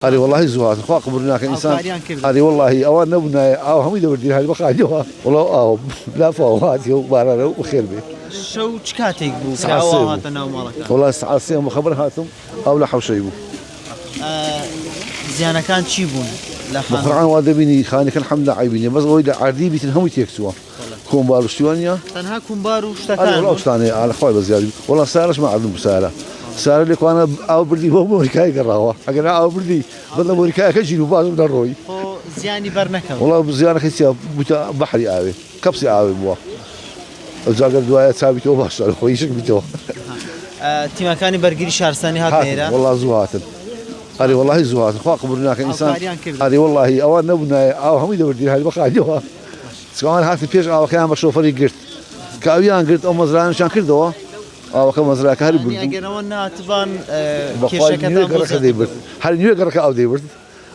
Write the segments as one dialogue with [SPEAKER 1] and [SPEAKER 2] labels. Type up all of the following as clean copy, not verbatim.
[SPEAKER 1] هذه والله زوات خو قبرنا كإنسان هذه والله أو نبنا أو هم يدور دين هذه بقى والله أو لا فوات يو بارا وخير به
[SPEAKER 2] شو تكاتيك بو كأوه هاتنا ومالك
[SPEAKER 1] والله سعاسية مخبر هاتم أو لا حوشيبو
[SPEAKER 2] زيانة كانت شيبون
[SPEAKER 1] مخرعان وادبيني خانك الحمد لله عيبيني بس ويدا عردي بيتنهم يتيكسوا كون بارو شتوانيا
[SPEAKER 2] تنها كون بارو اشتكان
[SPEAKER 1] والله اشتاني على خوي بزيادة والله سارش ما عندهم سارة سارة اللي كنا أو بردي هو موريكاي قراوة أجنا أو بردي بدنا موريكاي كجينو بعض من الروي
[SPEAKER 2] هو زياني برنكه
[SPEAKER 1] والله زيانة خيسيا بتا بحري آوي كبسي آوي بوا الزاجر دوايا ثابت وباش على خويشك بتوه
[SPEAKER 2] تيما كاني برجري شارساني هات نيرة
[SPEAKER 1] والله زوات هذه والله زوات خو قبرنا كإنسان هذه والله أو نبنا أو هم يدور دين هذه بقى سواء هات البيش أو كان بشوفري قرت كأويان قرت أو مزرعة شان كردوا أو كم مزرعة كهري برد
[SPEAKER 2] يعني أجرنا تبان
[SPEAKER 1] كيشة كتاب هل نيو قرك أو دي برد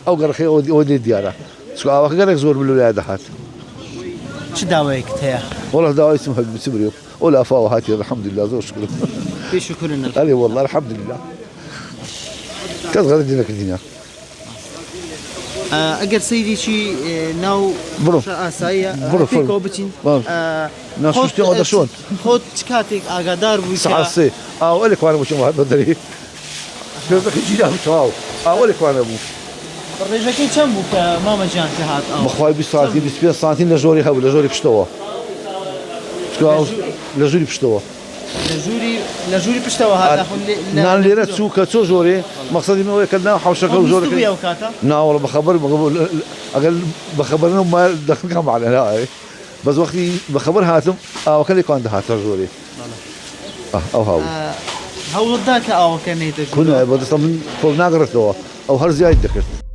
[SPEAKER 1] أو قرك أو دي ديارة سواء أو قرك زور بالولاد هات
[SPEAKER 2] شو دعويك تيا
[SPEAKER 1] والله دعوة اسمها بسمريو ولا فاو هاتي الحمد لله زور شكرا
[SPEAKER 2] في شكر لنا
[SPEAKER 1] هذه والله الحمد لله كذا غير دينك الدنيا
[SPEAKER 2] اگر سيدي شي ناو سايا فيكو بتين
[SPEAKER 1] ناس شو هذا شلون
[SPEAKER 2] خود تكاتيك اقدار بو
[SPEAKER 1] سعسي اقول لك وانا مش ما بدري شو بدك تجي له تواو اقول لك وانا ابو
[SPEAKER 2] الرجاكي كم بو ماما جان هات
[SPEAKER 1] مخواي بساعتين بس ساعتين لجوري هاو لجوري بشتوا شو لجوري بشتوا
[SPEAKER 2] لجوري بشتوا هذا
[SPEAKER 1] نان ليرة سو كتو جوري مقصدي ما هو كنا حوشك جوري نا والله بخبر أقل بخبرنا ما دخل كم على لا بس وقتي بخبر هاتم وكان يكون ده هاتم جوري أو هاو
[SPEAKER 2] هاو ضدك أو كان يتجول
[SPEAKER 1] كنا بس من فوق ناقرته أو هرزي ذكرت